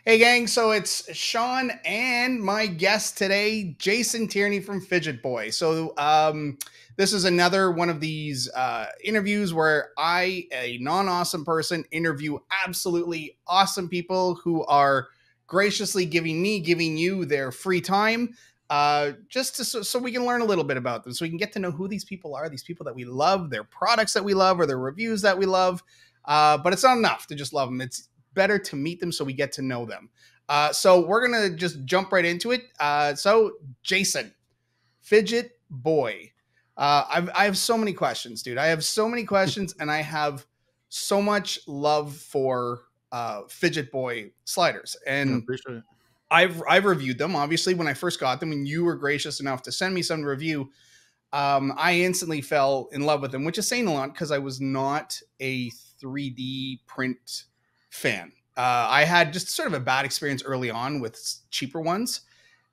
Hey gang, so it's Sean and my guest today, Jason Tierney from FidgetBoy. This is another one of these interviews where I, a non-awesome person, interview absolutely awesome people who are graciously giving you their free time, just so we can learn a little bit about them, so we can get to know who these people are, these people that we love, their products that we love, or their reviews that we love. But it's not enough to just love them. It's better to meet them so we get to know them. So we're going to just jump right into it. Jason, Fidget Boy. I have so many questions, dude. I have so many questions, and I have so much love for Fidget Boy sliders. I And appreciate it. I've reviewed them, obviously, when I first got them, and you were gracious enough to send me some review. I instantly fell in love with them, which is saying a lot because I was not a 3D print fan. I had just sort of a bad experience early on with cheaper ones,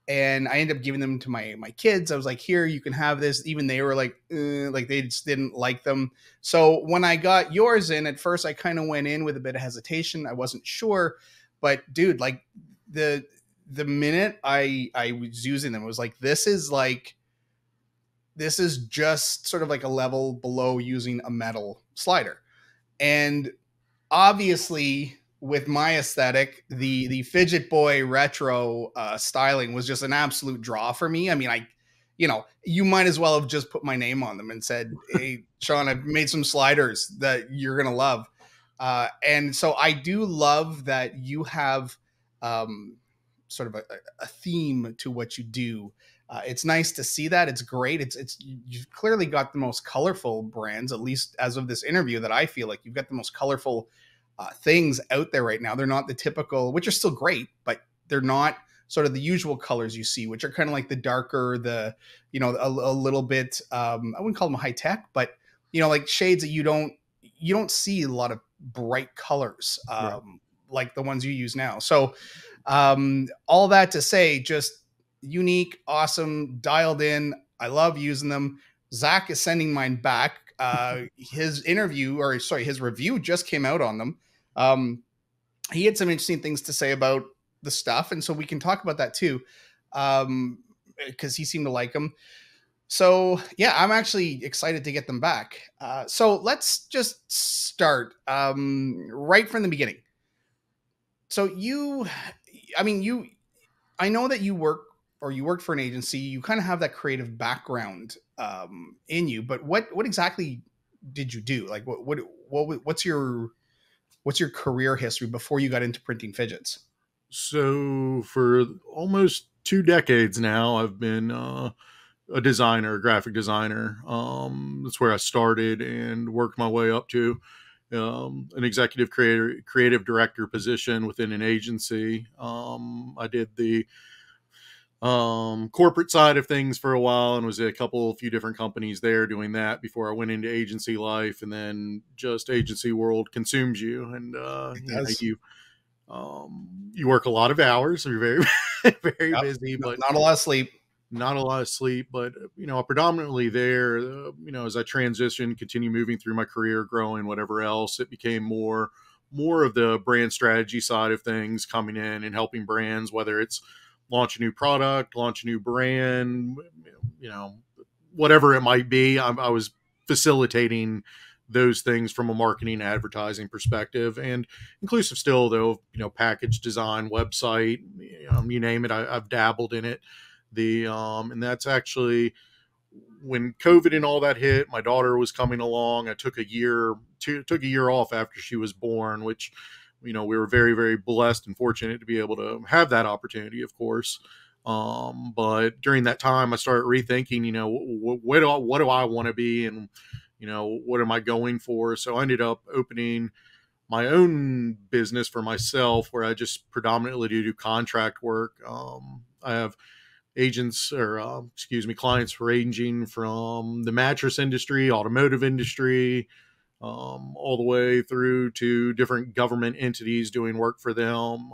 and I ended up giving them to my kids. I was like, "Here, you can have this." Even they were like they just didn't like them. So when I got yours in, at first I kind of went in with a bit of hesitation. I wasn't sure, but dude, like the minute I was using them, it was like this is just sort of like a level below using a metal slider. And obviously, with my aesthetic, the Fidget Boy retro styling was just an absolute draw for me. I mean, you might as well have just put my name on them and said, "Hey, Sean, I've made some sliders that you're gonna love." And so I do love that you have sort of a theme to what you do. It's nice to see that. It's great. You've clearly got the most colorful brands, at least as of this interview, that I feel like you've got the most colorful things out there right now. They're not the typical, which are still great, but they're not sort of the usual colors you see, which are kind of like the darker, a little bit, I wouldn't call them high tech, but like shades that you don't see a lot of bright colors, Right. like the ones you use now. So all that to say, just unique, awesome, dialed in. I love using them. Zach is sending mine back. His review just came out on them. He had some interesting things to say about the stuff, and so we can talk about that too, because he seemed to like them. So yeah, I'm actually excited to get them back. So let's just start right from the beginning. So I know that you worked for an agency. You kind of have that creative background in you, but what exactly did you do? Like what's your career history before you got into printing fidgets? So for almost 2 decades now, I've been a designer, a graphic designer. That's where I started and worked my way up to an executive creative director position within an agency. I did the corporate side of things for a while and was at a few different companies there doing that before I went into agency life. And then just agency world consumes you, and It does. you work a lot of hours. You're very very Yep. busy, but Not a lot of sleep. not a lot of sleep. But predominantly there, as I transitioned, continue moving through my career, growing, whatever else, it became more of the brand strategy side of things, coming in and helping brands, whether it's launch a new product, launch a new brand, you know, whatever it might be. I was facilitating those things from a marketing advertising perspective, and inclusive still though, package design, website, you name it. I've dabbled in it. And that's actually when COVID and all that hit. My daughter was coming along. I took a year off after she was born, which we were very, very blessed and fortunate to be able to have that opportunity, of course. But during that time, I started rethinking, what do I want to be, and what am I going for? So I ended up opening my own business for myself, where I just predominantly do contract work. I have clients ranging from the mattress industry, automotive industry, all the way through to different government entities doing work for them.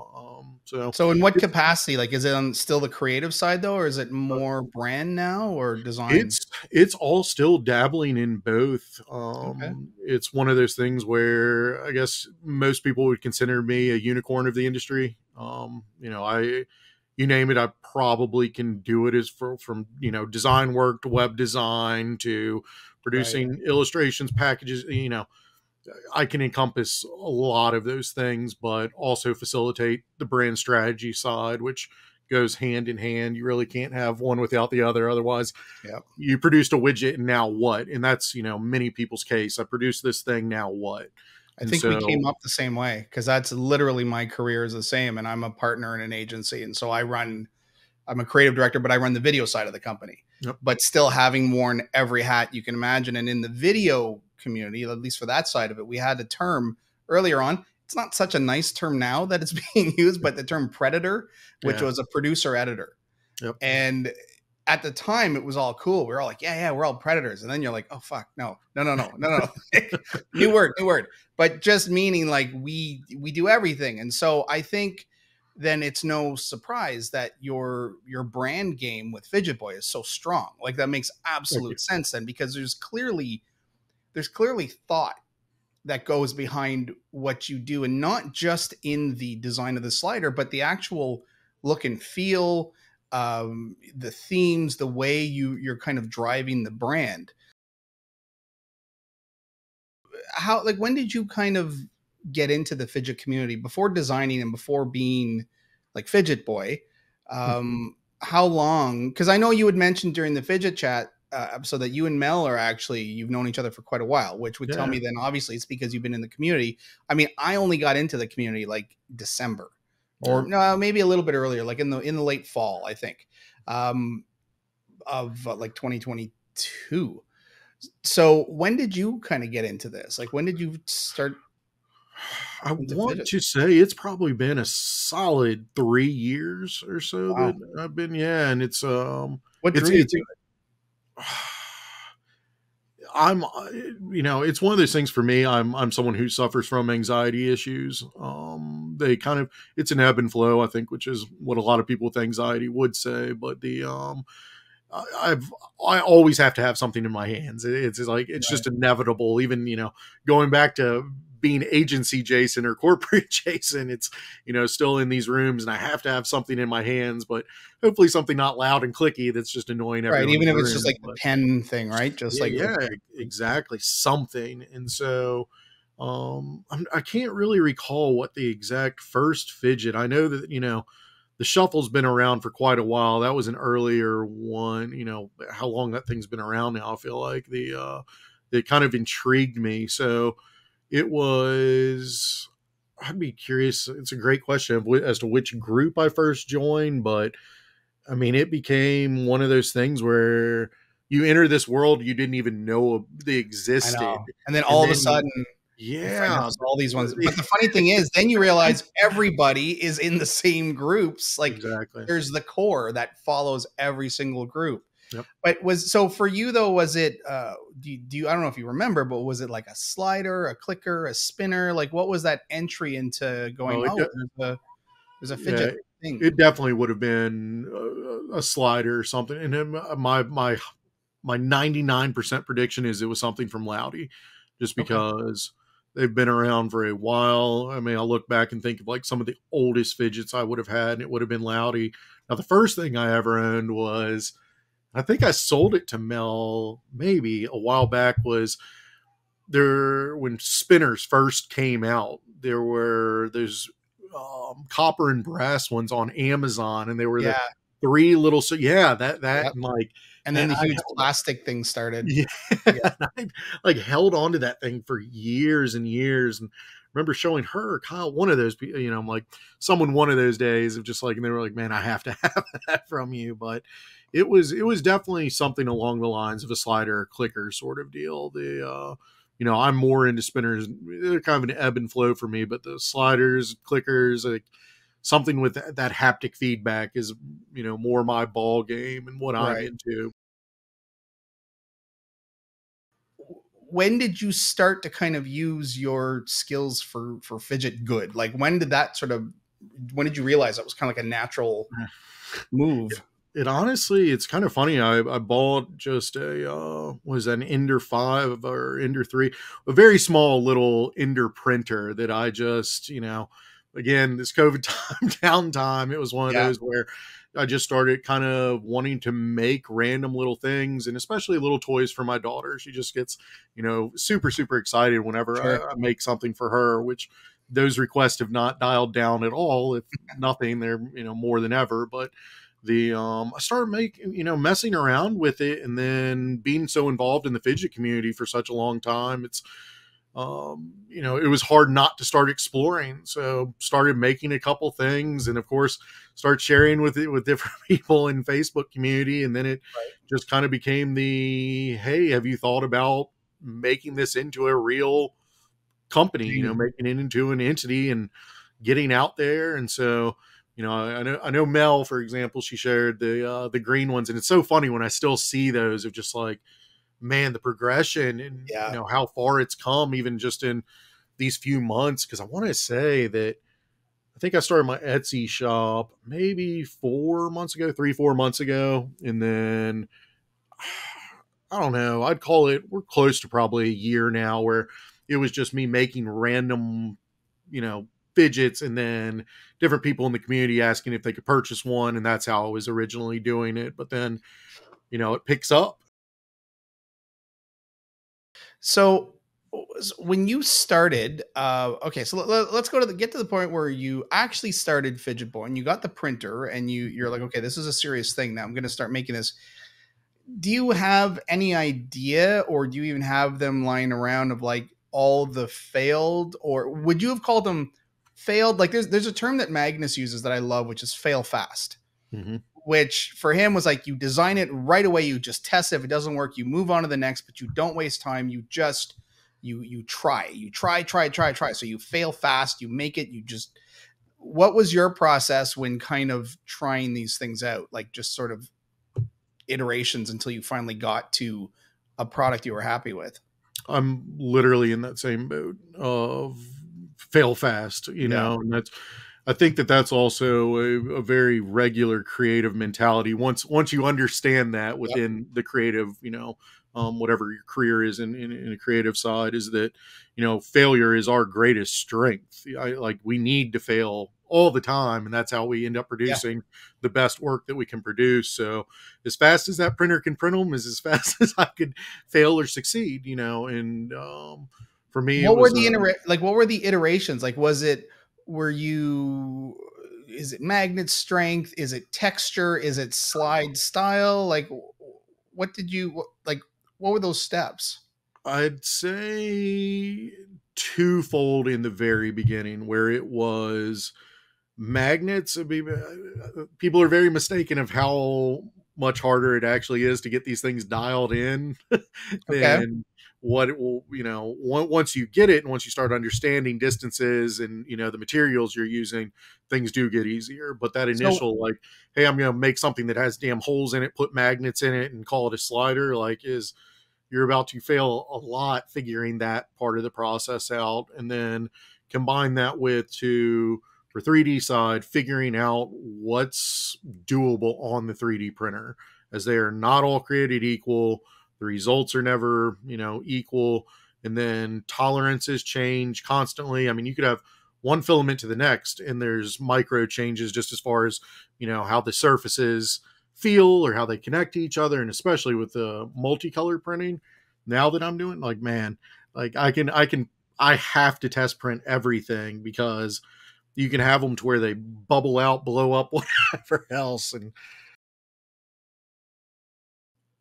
So in what It's capacity? Like, is it on still the creative side though, or is it more brand now or design? it's all still dabbling in both. Okay. It's one of those things where I guess most people would consider me a unicorn of the industry. You know, you name it, I probably can do it, as from, you know, design work to web design to Right. producing illustrations, packages, you know, I can encompass a lot of those things, but also facilitate the brand strategy side, which goes hand in hand. You really can't have one without the other. Otherwise, Yeah. you produced a widget and now what? And that's, you know, many people's case. I produced this thing, now what? I And think we so, came up the same way because that's literally my career is the same. And I'm a partner in an agency. And so I'm a creative director, but I run the video side of the company. yep, But still having worn every hat you can imagine. And in the video community, at least for that side of it, we had a term earlier on. It's not such a nice term now that it's being used, but the term predator, which yeah, was a producer editor. yep, And at the time, it was all cool. We were all like, yeah, we're all predators. And then you're like, oh, fuck, no. New word, new word. But just meaning like we do everything. And so I think then it's no surprise that your brand game with Fidget Boy is so strong. Like that makes thank you. absolute sense then because there's clearly thought that goes behind what you do, and not just in the design of the slider, but the actual look and feel, the themes, the way you're kind of driving the brand. How, like, when did you kind of get into the fidget community before designing and before being like Fidget Boy? How long? Because I know you had mentioned during the fidget chat episode that you and Mel are actually, you've known each other for quite a while, which would tell Yeah, me then obviously it's because you've been in the community. I mean, I only got into the community like December, or yeah. no, maybe a little bit earlier, like in the late fall, I think, um, of like 2022. So when did you kind of get into this? Like when did you start I into want fidget? to say it's probably been a solid 3 years or so that Wow. I've been, yeah. And What drew you it's, to it? I'm, you know, it's one of those things for me. I'm someone who suffers from anxiety issues. They kind of, it's an ebb and flow, I think, which is what a lot of people with anxiety would say. But I've, I always have to have something in my hands. It's like, it's Right. just inevitable. Even, you know, going back to being agency Jason or corporate Jason, it's, you know, still in these rooms and I have to have something in my hands, but hopefully something not loud and clicky that's just annoying Right. everyone in Even the if it's just room. like the But pen thing, right? Just yeah, like yeah, exactly. Something. And so, I can't really recall what the exact first fidget. I know that, you know, the shuffle's been around for quite a while. That was an earlier one. You know how long that thing's been around now. I feel like it kind of intrigued me. So it was. I'd be curious. It's a great question as to which group I first joined, but I mean, it became one of those things where you enter this world you didn't even know they I existed, know. And then and all of a then sudden you find out yeah, there's all these ones. But the funny thing is, then you realize everybody is in the same groups. Like exactly. there's the core that follows every single group. Yep. But was so for you though, was it do you I don't know if you remember, but was it like a slider, a clicker, a spinner? Like what was that entry into going, Oh, oh, there's a yeah, fidget thing. it definitely would have been a slider or something. And then my 99% prediction is it was something from Loudy, just Okay. because they've been around for a while. I mean, I'll look back and think of like some of the oldest fidgets I would have had, and it would have been Loudy. Now, the first thing I ever owned was, I think I sold it to Mel maybe a while back, was there when spinners first came out. There's copper and brass ones on Amazon, and they were the Yeah. three little. So yeah, that Yep. and like, And then and the I huge held, plastic thing started. yeah, Yeah. I like held on to that thing for years and years, and remember showing her Kyle one of those. You know, I'm like someone one of those days of just like, and they were like, "Man, I have to have that from you." But it was definitely something along the lines of a slider clicker sort of deal. You know, I'm more into spinners. They're kind of an ebb and flow for me, but the sliders, clickers, like something with that haptic feedback is, you know, more my ball game and what I'm Right. into. When did you start to kind of use your skills for fidget good? Like when did you realize that was kind of like a natural move? It honestly, it's kind of funny. I bought just a was that an Ender 5 or Ender 3, a very small little Ender printer that I just, you know, again, this COVID time, downtime, it was one of Yeah, those where I just started kind of wanting to make random little things, and especially little toys for my daughter. She just gets, super, super excited whenever sure. I make something for her, which those requests have not dialed down at all. If nothing, they're, more than ever. But I started making, messing around with it, and then being so involved in the fidget community for such a long time, it was hard not to start exploring. So started making a couple things, and of course start sharing with it with different people in Facebook community. And then it just kind of became hey, have you thought about making this into a real company, making it into an entity and getting out there? And so, I know Mel, for example, she shared the green ones, and it's so funny when I still see those of just like, man, the progression and Yeah, how far it's come even just in these few months. Cause I want to say that I think I started my Etsy shop maybe 4 months ago, 3, 4 months ago. And then I don't know, we're close to probably a year now where it was just me making random, you know, fidgets, and then different people in the community asking if they could purchase one. And that's how I was originally doing it. But then, it picks up. so when you started, okay, so let's go to get to the point where you actually started Fidget Boy and you got the printer and you're like, okay, this is a serious thing now, I'm going to start making this. Do you have any idea, or do you even have them lying around, of like all the failed, or would you have called them failed? Like there's a term that Magnus uses that I love, which is fail fast, Mm-hmm. which for him was like, you design it right away, you just test it. If it doesn't work, you move on to the next, but you don't waste time. You just you try. So you fail fast, you make it, you just, what was your process when kind of trying these things out, like just sort of iterations until you finally got to a product you were happy with? I'm literally in that same boat of fail fast, Yeah. and I think that's also a very regular creative mentality. Once you understand that Yep. within the creative, whatever your career is in a creative side, is that, failure is our greatest strength. We need to fail all the time, and that's how we end up Yeah. producing the best work that we can produce. So as fast as that printer can print them is as fast as I could fail or succeed, and for me it What were was the what were the iterations? Like, were you, is it magnet strength? Is it texture? Is it slide style? Like, what did you, what were those steps? I'd say twofold in the very beginning, where it was magnets. People are very mistaken of how much harder it actually is to get these things dialed in Okay. than what it will, once you get it and once you start understanding distances and, the materials you're using, things do get easier. But that So initial, like, hey, I'm going to make something that has damn holes in it, put magnets in it and call it a slider, you're about to fail a lot figuring that part of the process out. And then combine that with for 3D side, figuring out what's doable on the 3D printer, as they are not all created equal. The results are never, equal. And then tolerances change constantly. I mean, you could have one filament to the next, and there's micro changes just as far as, how the surfaces feel or how they connect to each other. And especially with the multicolor printing now that I'm doing, like, man, like I have to test print everything, because you can have them to where they bubble out, blow up, whatever else. And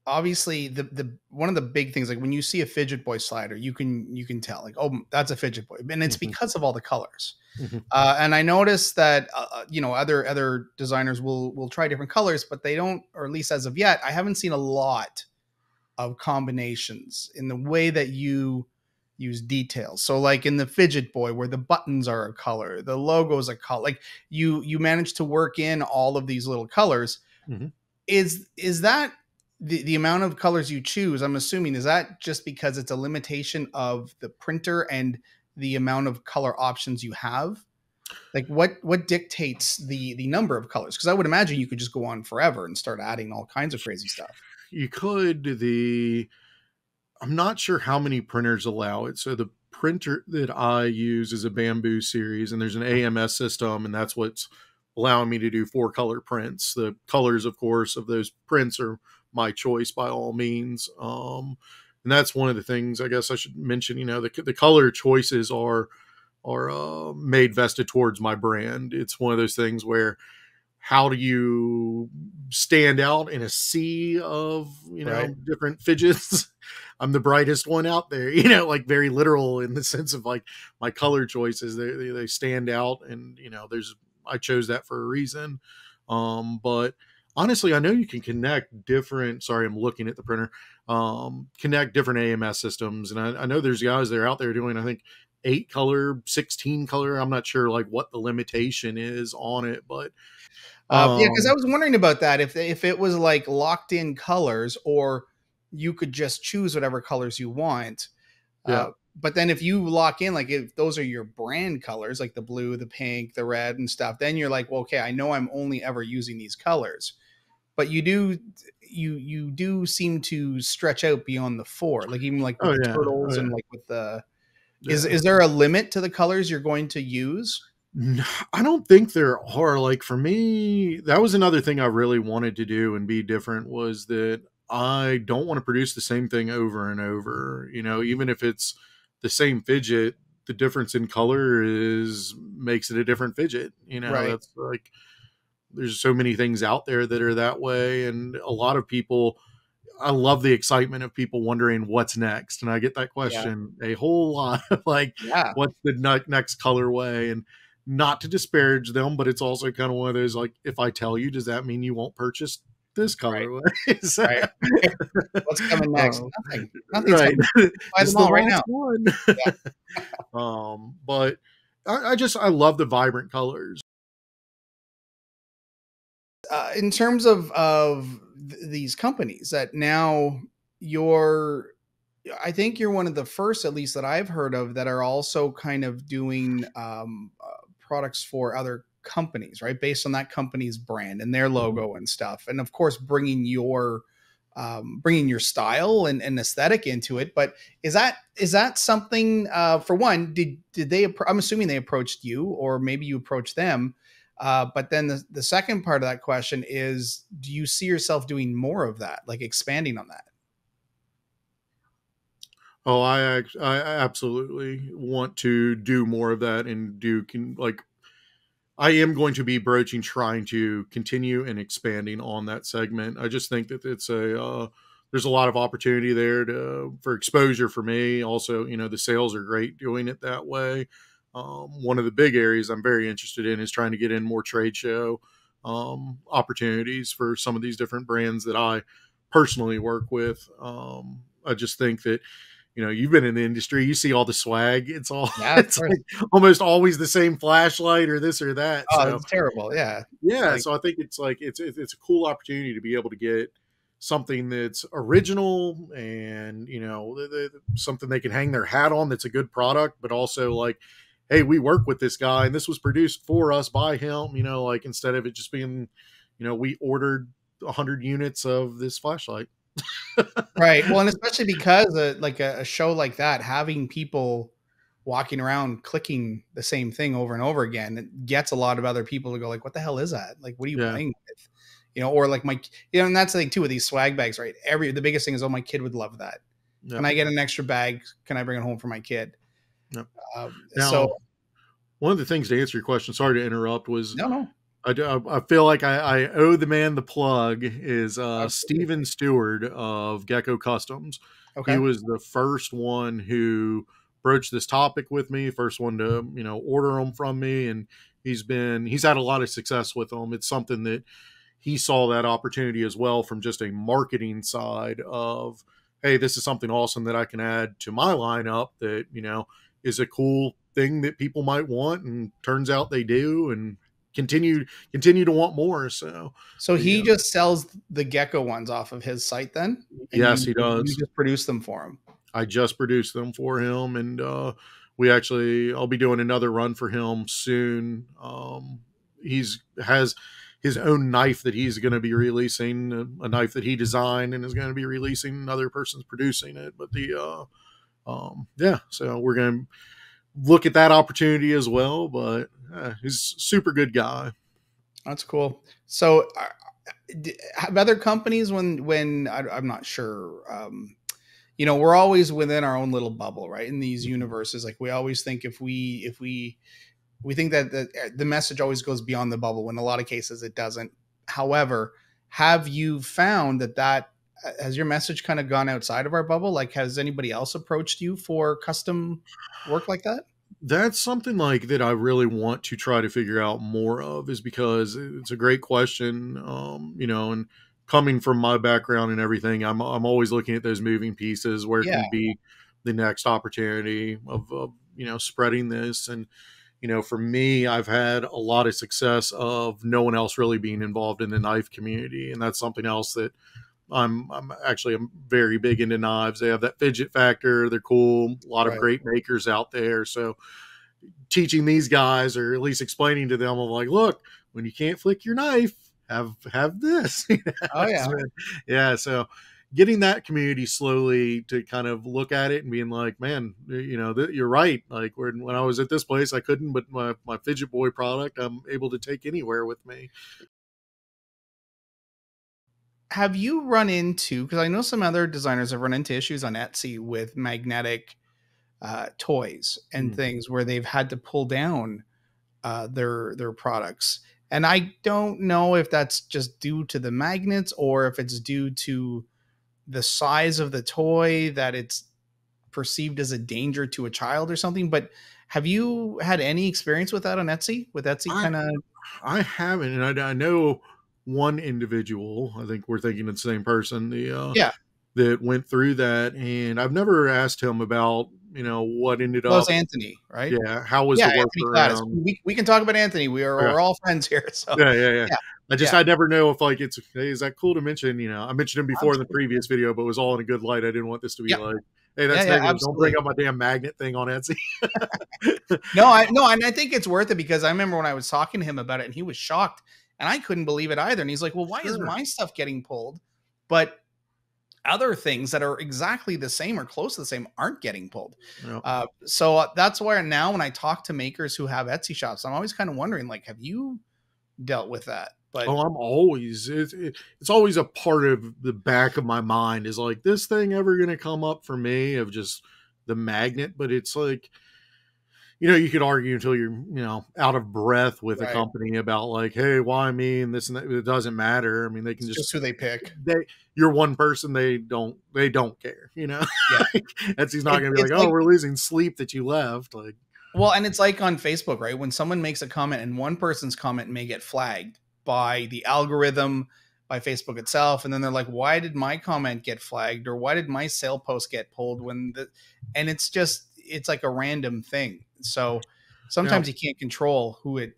obviously the one of the big things, like when you see a Fidget Boy slider, you can tell, like, oh, that's a Fidget Boy, and it's Mhm, because of all the colors. mhm, And I noticed that other designers will try different colors, but they don't, or at least as of yet, I haven't seen a lot of combinations in the way that you use details. So like in the Fidget Boy, where the buttons are a color, the logo's a color, like you manage to work in all of these little colors. mhm. Is that the amount of colors you choose? I'm assuming, is that just because it's a limitation of the printer and the amount of color options you have? Like what dictates the number of colors? Because I would imagine you could just go on forever and start adding all kinds of crazy stuff. You could, I'm not sure how many printers allow it. So the printer that I use is a Bamboo series, and there's an AMS system, and that's what's allowing me to do 4-color prints. The colors, of course, of those prints are my choice by all means. And that's one of the things I guess I should mention. The color choices are made vested towards my brand. It's one of those things where, how do you stand out in a sea of, Right. different fidgets? I'm the brightest one out there, like very literal in the sense of like my color choices. They stand out, and I chose that for a reason. But honestly, I know you can connect different. Sorry, I'm looking at the printer. Connect different AMS systems, and I know there's guys that are out there doing, I think, 8-color, 16-color. I'm not sure like what the limitation is on it, but Yeah, because I um, was wondering about that, if it was like locked in colors, or you could just choose whatever colors you want. yeah. But then if you lock in, like if those are your brand colors, like the blue, the pink, the red and stuff, then you're like, well, okay, I know I'm only ever using these colors. But you do seem to stretch out beyond the 4, like even like with Oh the yeah. Oh turtles yeah. and like with the Yeah. is there a limit to the colors you're going to use? No, I don't think there are. Like for me, that was another thing I really wanted to do and be different, was that I don't want to produce the same thing over and over. Even if it's the same fidget, the difference in color is makes it a different fidget. Right. That's like, there's so many things out there that are that way, and a lot of people, I love the excitement of people wondering what's next. And I get that Yeah. question a whole lot. Like, Yeah. what's the next colorway? And not to disparage them, but it's also kind of one of those, like, if I tell you, does that mean you won't purchase this Right. colorway? So, Right. What's coming next? um, Nothing. Nothing's right. coming. Buy This is them the all right last now. one. Yeah. But I love the vibrant colors. In terms of these companies that now you're I think you're one of the first, at least that I've heard of, that are also kind of doing products for other companies, right? Based on that company's brand and their Mhm. logo and stuff, and of course bringing your style and aesthetic into it. But is that something? For one, did they? I'm assuming they approached you, or maybe you approached them. But then the second part of that question is, do you see yourself doing more of that, like expanding on that? Oh, I absolutely want to do more of that, and like, I am going to be broaching trying to continue and expanding on that segment. I just think that there's a lot of opportunity there for exposure for me. Also, the sales are great doing it that way. One of the big areas I'm very interested in is trying to get in more trade show opportunities for some of these different brands that I personally work with. I just think that, you've been in the industry, you see all the swag. It's all Yeah, of it's course. like almost always the same flashlight or this or that. Oh, So it's terrible. Yeah, yeah, like so I think it's like it's a cool opportunity to be able to get something that's original, and something they can hang their hat on, that's a good product, but also like, hey, we work with this guy and this was produced for us by him. Like, instead of it just being, we ordered 100 units of this flashlight. right. Well, and especially because like a show like that, having people walking around clicking the same thing over and over again, it gets a lot of other people to go like, "What the hell is that? Like, what are you Yeah. playing with?" Or like and that's the thing too with these swag bags, right? The biggest thing is, oh, my kid would love that. Can Yep. I get an extra bag? Can I bring it home for my kid? Yep. So Now, one of the things, to answer your question, sorry to interrupt, was no, no, I feel like I owe the man the plug, is absolutely. Steven Stewart of Gecko Customs. He Okay. was the first one who broached this topic with me, first one to, order them from me. And he's had a lot of success with them. It's something that he saw that opportunity as well, from just a marketing side of, hey, this is something awesome that I can add to my lineup that, is a cool thing that people might want, and turns out they do, and continue to want more. So So the he just sells the gecko ones off of his site then, and yes, you he you does. just produce them for him. I just produced them for him, and I'll be doing another run for him soon. He's has his own knife that he's going to be releasing, a knife that he designed and is going to be releasing. Another person's producing it, but Yeah, so we're going to look at that opportunity as well, but he's a super good guy. That's cool. So have other companies when I'm not sure, we're always within our own little bubble, right? In these universes, like we always think if we think that the message always goes beyond the bubble, when in a lot of cases it doesn't. However, have you found that has your message kind of gone outside of our bubble? Like, has anybody else approached you for custom work like that? That's something like that I really want to try to figure out more of, is because it's a great question. And coming from my background and everything, I'm always looking at those moving pieces where it Yeah, can be the next opportunity of spreading this. And for me, I've had a lot of success of no one else really being involved in the knife community, and that's something else that I'm very big into knives. They have that fidget factor. They're cool. A lot of right. great makers out there. So teaching these guys, or at least explaining to them, of like, look, when you can't flick your knife, have this. Oh yeah. Yeah. So getting that community slowly to kind of look at it and being like, man, you're right. Like when I was at this place, I couldn't, but my FidgetBoy product, I'm able to take anywhere with me. Have you run into, because I know some other designers have run into issues on Etsy with magnetic toys and things where they've had to pull down their products, and I don't know if that's just due to the magnets or if it's due to the size of the toy, that it's perceived as a danger to a child or something. But have you had any experience with that on Etsy? With Etsy I kind of? I haven't, and I know one individual. I think we're thinking of the same person. Yeah, That went through that, and I've never asked him about what ended that was up. Anthony, right? Yeah, how was Yeah, the Anthony Gladys. workaround? We can talk about Anthony. Okay. We're all friends here. So Yeah. yeah, I never know if like it's, hey, is that cool to mention? I mentioned him before in the absolutely. previous video, but it was all in a good light. I didn't want this to be Yeah, like, hey, that's yeah, negative. Don't bring absolutely. up my damn magnet thing on Etsy. No, and I think it's worth it, because I remember when I was talking to him about it and he was shocked and I couldn't believe it either. And he's like, well, why is Sure. my stuff getting pulled? But other things that are exactly the same or close to the same aren't getting pulled. Yeah. So that's why now when I talk to makers who have Etsy shops, I'm always kind of wondering, like, have you dealt with that? But Oh, I'm always it's always a part of the back of my mind, is like, this thing ever going to come up for me, of just the magnet? But it's like, you could argue until you're, out of breath with a right, company about like, hey, why me and this and that. It doesn't matter. I mean, they can it's just who they pick. you're one person. They don't care, Yeah, Etsy's not going to be it's like, oh, like, we're losing sleep that you left. Like, well, and it's like on Facebook, right? When someone makes a comment and one person's comment may get flagged by the algorithm, by Facebook itself, and then they're like, why did my comment get flagged, or why did my sale post get pulled and it's like a random thing. So now, sometimes you can't control who it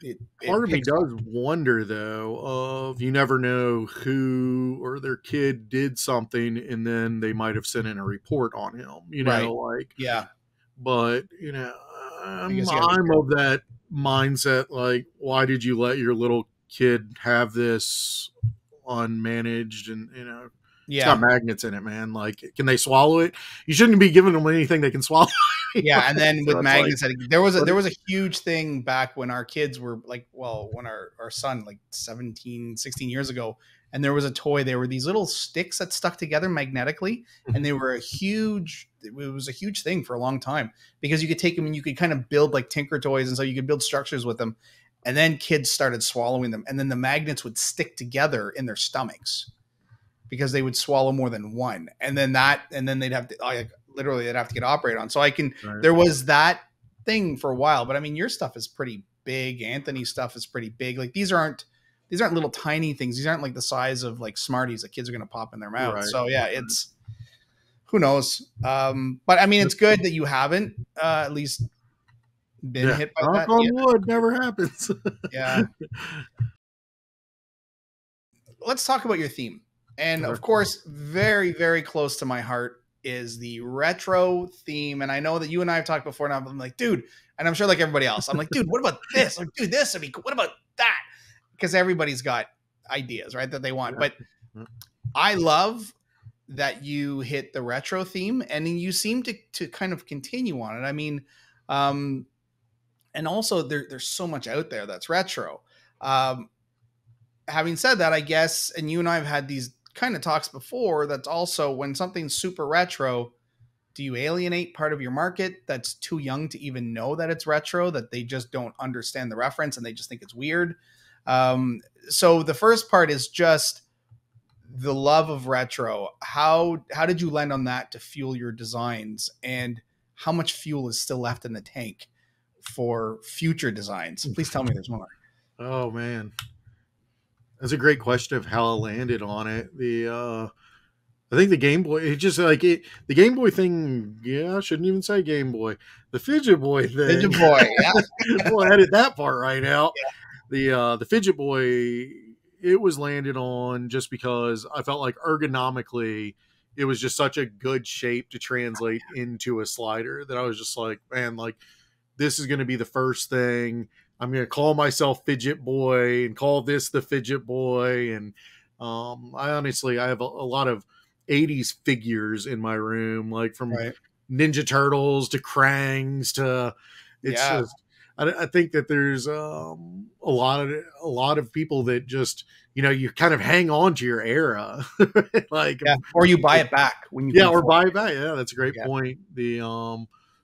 part of me picks on. does wonder, though, of, you never know who or their kid did something, and then they might have sent in a report on him, Right. like, Yeah. but I I'm guess you gotta be careful. of that mindset. Like, why did you let your little kid have this unmanaged? And it's got Yeah. magnets in it, man. Like, can they swallow it? You shouldn't be giving them anything they can swallow. Yeah, and then with So it's like, magnets, there was a but there was a huge thing back when our kids were like, well, when our son, like 17, 16 years ago, and there was a toy. There were these little sticks that stuck together magnetically, and they were it was a huge thing for a long time, because you could take them and you could kind of build like Tinker Toys, and so you could build structures with them. And then kids started swallowing them, and then the magnets would stick together in their stomachs because they would swallow more than one, and then they'd have to, like, literally they'd have to get operated on. So right. there was that thing for a while, but I mean, your stuff is pretty big. Anthony's stuff is pretty big. Like, these aren't little tiny things. These aren't like the size of like Smarties that kids are going to pop in their mouth. Right. So yeah, it's, who knows? But I mean, it's good that you haven't at least been hit by Knock that. on Yeah. wood, never happens. Yeah. Let's talk about your theme. And Okay. of course, very, very close to my heart is the retro theme. And I know that you and I have talked before, and I'm like, dude, and I'm sure like everybody else, I'm like, dude, what about this? Like, dude, this would be cool. What about that? Because everybody's got ideas, right, that they want. Yeah. But I love that you hit the retro theme, and you seem to kind of continue on it. I mean, and also there's so much out there that's retro. Having said that, I guess, and you and I have had these kind of talks before, that's also when something's super retro, do you alienate part of your market that's too young to even know that it's retro, that they just don't understand the reference and they just think it's weird? So the first part is just the love of retro. How did you land on that to fuel your designs, and how much fuel is still left in the tank for future designs? Please tell me there's more. Oh man, that's a great question of how I landed on it. I think the Game Boy, it just like it, the Game Boy thing. Yeah, I shouldn't even say Game Boy. The Fidget Boy thing. Fidget Boy, yeah. Well, I edit that part right out. Yeah. The Fidget Boy, it was landed on just because I felt like ergonomically, it was just such a good shape to translate into a slider that I was just like, man, like this is going to be the first thing. I'm going to call myself Fidget Boy and call this the Fidget Boy. And I have a lot of 80s figures in my room, like from Ninja Turtles to Krangs to just, I think that there's a lot of people that just, you kind of hang on to your era, like, or you buy it back when you, or buy it back. Yeah, that's a great point.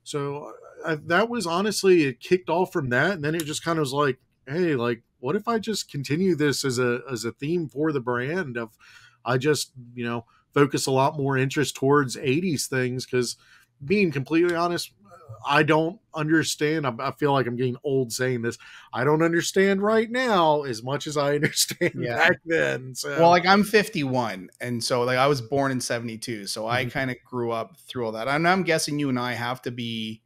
So that was honestly, it kicked off from that, and then it just kind of was like, hey, like, what if I just continue this as a theme for the brand of, I just, focus a lot more interest towards 80s things, because being completely honest, I don't understand. I feel like I'm getting old saying this. I don't understand right now as much as I understand back then. So, well, like I'm 51, and so like I was born in 72, so I kind of grew up through all that. And I'm guessing you and I have to be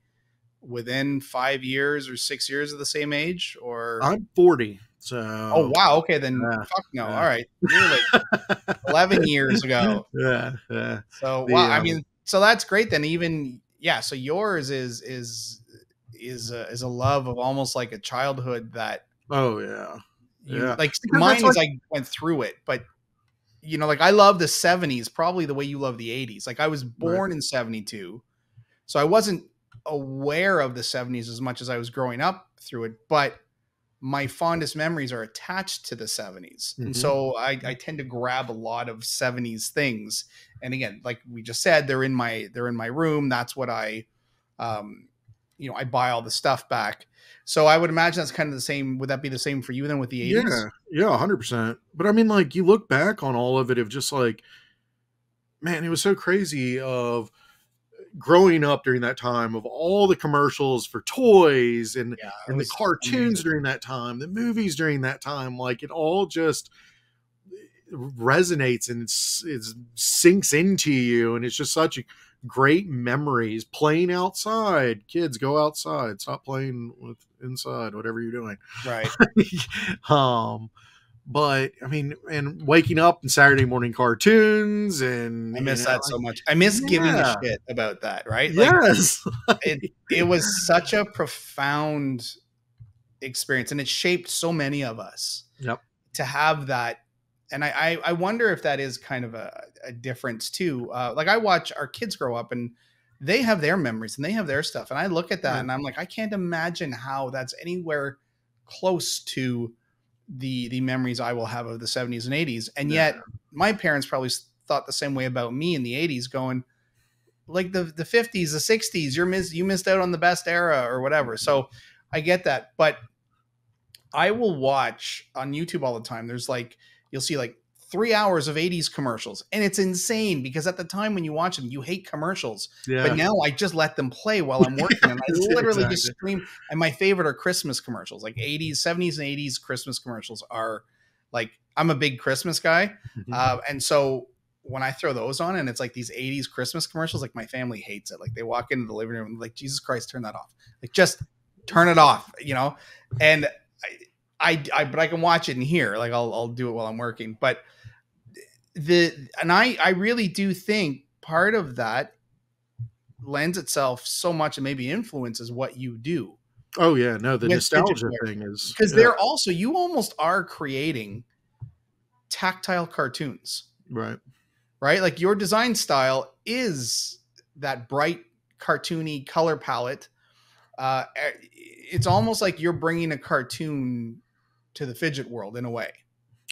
within 5 years or 6 years of the same age, or I'm 40. So, oh wow, okay, then fuck no. All right, you're like 11 years ago. Yeah. So wow, I mean, so that's great then. Even so yours is a love of almost like a childhood that. Oh yeah. Like mine is I went through it, but like I love the 70s probably the way you love the 80s. Like I was born in 72, so I wasn't aware of the 70s as much as I was growing up through it, but my fondest memories are attached to the 70s. And so I tend to grab a lot of 70s things. And again, like we just said, they're in my room. That's what I buy all the stuff back. So I would imagine that's kind of the same. Would that be the same for you then with the 80s? Yeah, 100%. But I mean, like, you look back on all of it of just like, man, it was so crazy of growing up during that time, of all the commercials for toys and the cartoons during that time, the movies during that time, like it all just resonates and it sinks into you. And it's just such great memories. Playing outside, kids, go outside, stop playing with inside, whatever you're doing. Right. But I mean, and waking up in Saturday morning cartoons, and I miss that so much. I miss giving a shit about that. Right. Yes. It was such a profound experience, and it shaped so many of us to have that. And I wonder if that is kind of a difference too. Like I watch our kids grow up and they have their memories and they have their stuff. And I look at that and I'm like, I can't imagine how that's anywhere close to the memories I will have of the 70s and 80s. And yet my parents probably thought the same way about me in the 80s, going like the 50s, the 60s, you missed out on the best era or whatever. So I get that. But I will watch on YouTube all the time. There's like, you'll see like 3 hours of 80s commercials, and it's insane because at the time when you watch them, you hate commercials, but now I just let them play while I'm working and I literally just stream. And my favorite are Christmas commercials, like 80s, 70s and 80s Christmas commercials are like, I'm a big Christmas guy. And so when I throw those on and it's like these 80s Christmas commercials, like my family hates it. Like they walk into the living room and like, Jesus Christ, turn that off. Like just turn it off, and but I can watch it in here. Like I'll do it while I'm working. But I really do think part of that lends itself so much and maybe influences what you do. Oh yeah, no, the nostalgia thing is because they're also, you almost are creating tactile cartoons, right? right? Like your design style is that bright, cartoony color palette. It's almost like you're bringing a cartoon to the fidget world in a way.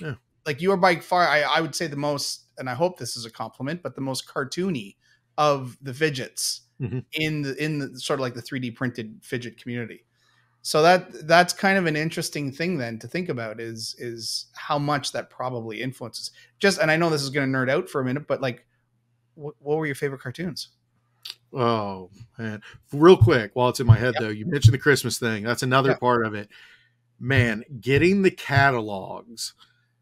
Yeah. Like you are by far, I would say the most, and I hope this is a compliment, but the most cartoony of the fidgets Mm-hmm. in the sort of like the 3D printed fidget community. So that's kind of an interesting thing then to think about is how much that probably influences. Just, and I know this is going to nerd out for a minute, but like, what were your favorite cartoons? Oh man, real quick while it's in my head Yep. though, you mentioned the Christmas thing. That's another Yep. part of it. Man, getting the catalogs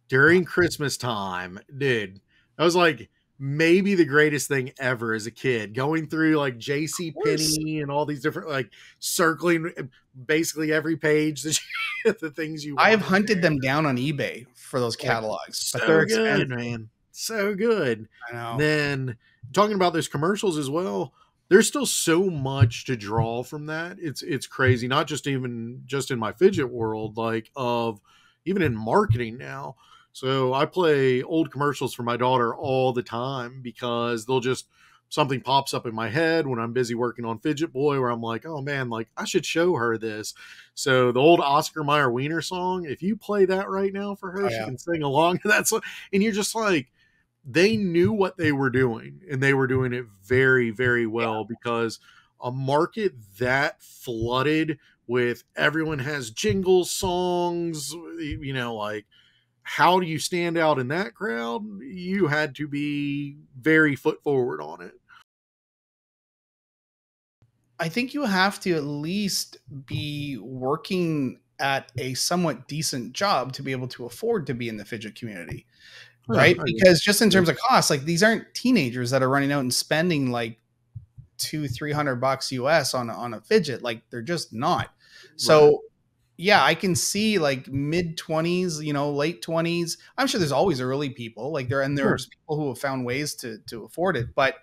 during Christmas time, dude, that was like maybe the greatest thing ever as a kid. Going through like J.C. Penney and all these different like circling basically every page that the things you I have wanted hunted there. them down on eBay for those Like, catalogs, but they're so good, expensive. man. So good. I know. Then talking about those commercials as well, there's still so much to draw from that. It's crazy. Not just even just in my fidget world, like of even in marketing now. So I play old commercials for my daughter all the time because they'll just something pops up in my head when I'm busy working on FidgetBoy where I'm like, oh man, like I should show her this. So the old Oscar Mayer Wiener song, if you play that right now for her, Oh, she yeah. can sing along to that song. And you're just like, they knew what they were doing and they were doing it very, very well because a market that flooded with everyone has jingles, songs, you know, like how do you stand out in that crowd? You had to be very foot forward on it. I think you have to at least be working at a somewhat decent job to be able to afford to be in the fidget community, Yeah, right? I agree. Because just in terms of cost, like these aren't teenagers that are running out and spending like 200-300 bucks US on a fidget. Like they're just not. So Right. yeah, I can see like mid 20s, late 20s. I'm sure there's always early people like there, and Sure. there's people who have found ways to afford it. But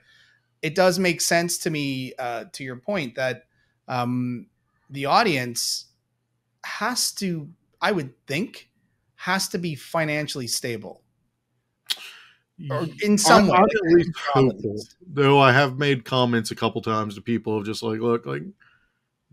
it does make sense to me, to your point, that um, the audience has to, I would think, has to be financially stable or in some way, I'm like at least job at hopeful, least. though. I have made comments a couple times to people of just like, look, like,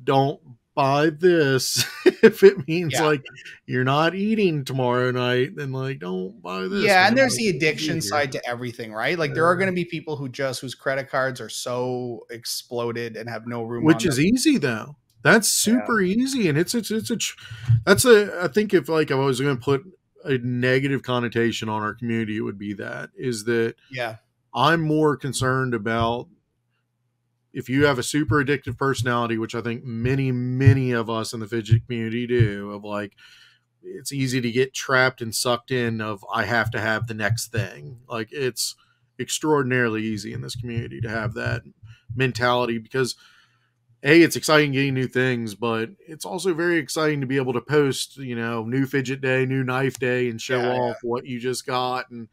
don't buy this if it means Yeah. like you're not eating tomorrow night. Then like, don't buy this, Yeah, and man. there's Like, the I'll be addiction here. side to everything, right? Like there are going to be people whose credit cards are so exploded and have no room on Which them. is easy though. That's Yeah. super easy, and that's a. I think if like I was going to put a negative connotation on our community, it would be that is that Yeah. I'm more concerned about if you have a super addictive personality, which I think many of us in the fidget community do, of like it's easy to get trapped and sucked in of I have to have the next thing. Like it's extraordinarily easy in this community to have that mentality because it's exciting getting new things, but it's also very exciting to be able to post, new fidget day, new knife day, and show Yeah. Yeah. off what you just got. And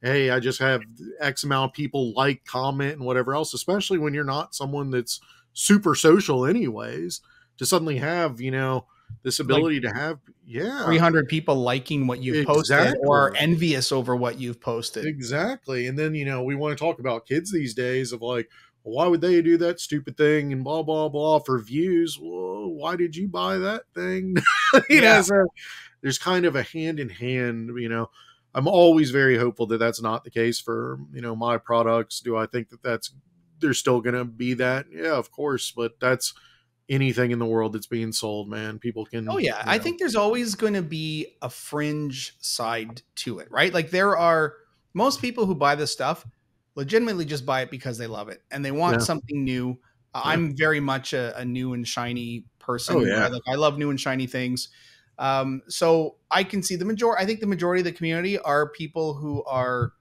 hey, I just have X amount of people like, comment, and whatever else, especially when you're not someone that's super social, anyways, to suddenly have, this Like ability to have, yeah, 300 people liking what you've posted or exactly. envious over what you've posted. Exactly. And then, we want to talk about kids these days of like, well, why would they do that stupid thing and blah, blah, blah for views? Well, why did you buy that thing? Yeah. So there's kind of a hand in hand, I'm always very hopeful that that's not the case for, my products. Do I think that there's still going to be that? Yeah, of course. But that's anything in the world that's being sold, man. People Oh can, yeah, I think there's always going to be a fringe side to it, right? Like there are most people who buy this stuff legitimately just buy it because they love it and they want yeah, something new. yeah. I'm very much a new and shiny Oh, person, yeah. right? Like I love new and shiny things. So I can see I think the majority of the community are people who are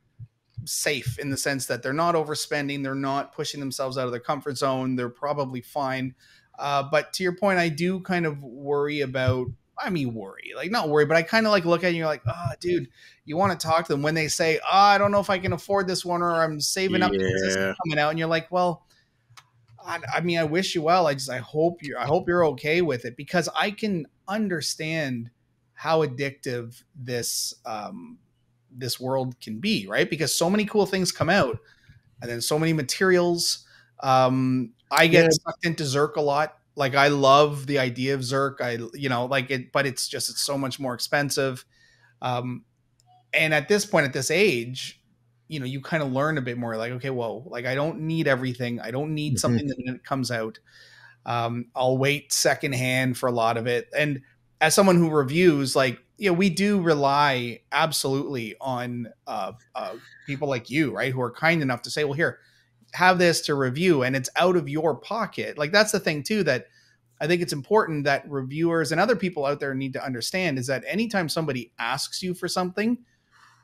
safe in the sense that they're not overspending, they're not pushing themselves out of their comfort zone, they're probably fine. But to your point, I do kind of worry about. I mean, worry, like not worry, but I kind of like look at it and you're like, oh, dude, you want to talk to them when they say, oh, I don't know if I can afford this one or I'm saving up because this is Yeah. coming out. And you're like, well, I mean, I wish you well. I hope you're okay with it because I can understand how addictive this world can be, right? Because so many cool things come out, and then so many materials. I Yeah. get sucked into Zerk a lot. Like, I love the idea of Zerk. Like it, but it's so much more expensive. Um, and at this point, at this age, you kind of learn a bit more. Like, okay, well, like, I don't need everything. I don't need something that when it comes out. I'll wait secondhand for a lot of it. And as someone who reviews, like, we do rely absolutely on people like you, right, who are kind enough to say, well, here, have this to review, and it's out of your pocket. Like, that's the thing too, that I think it's important that reviewers and other people out there need to understand, is that anytime somebody asks you for something,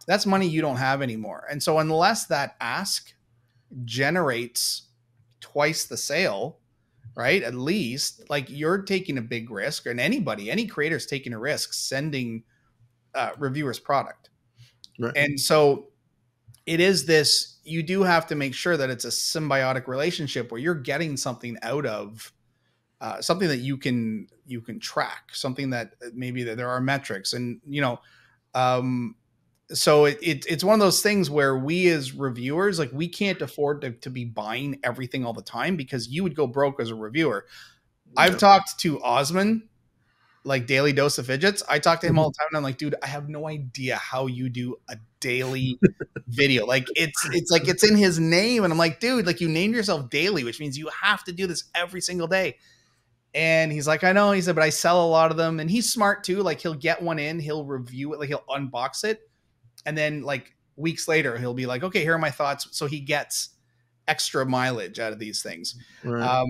that's money you don't have anymore. And so unless that ask generates twice the sale, right, at least, like, you're taking a big risk, and any creator's taking a risk sending reviewers product. Right. And so it is this, you do have to make sure that it's a symbiotic relationship where you're getting something out of something that you can track, something that maybe that there are metrics, and so it's one of those things where we as reviewers, like, we can't afford to be buying everything all the time, because you would go broke as a reviewer. I've talked to Osman, like Daily Dose of Fidgets. I talk to him all the time, and I'm like, dude, I have no idea how you do a daily video. Like, it's like, it's in his name. And I'm like, dude, like, you named yourself Daily, which means you have to do this every single day. And he's like, I know. He said, but I sell a lot of them. And he's smart too. Like, he'll get one in, he'll review it, like, he'll unbox it. And then, like, weeks later, he'll be like, okay, here are my thoughts. So he gets extra mileage out of these things. Right.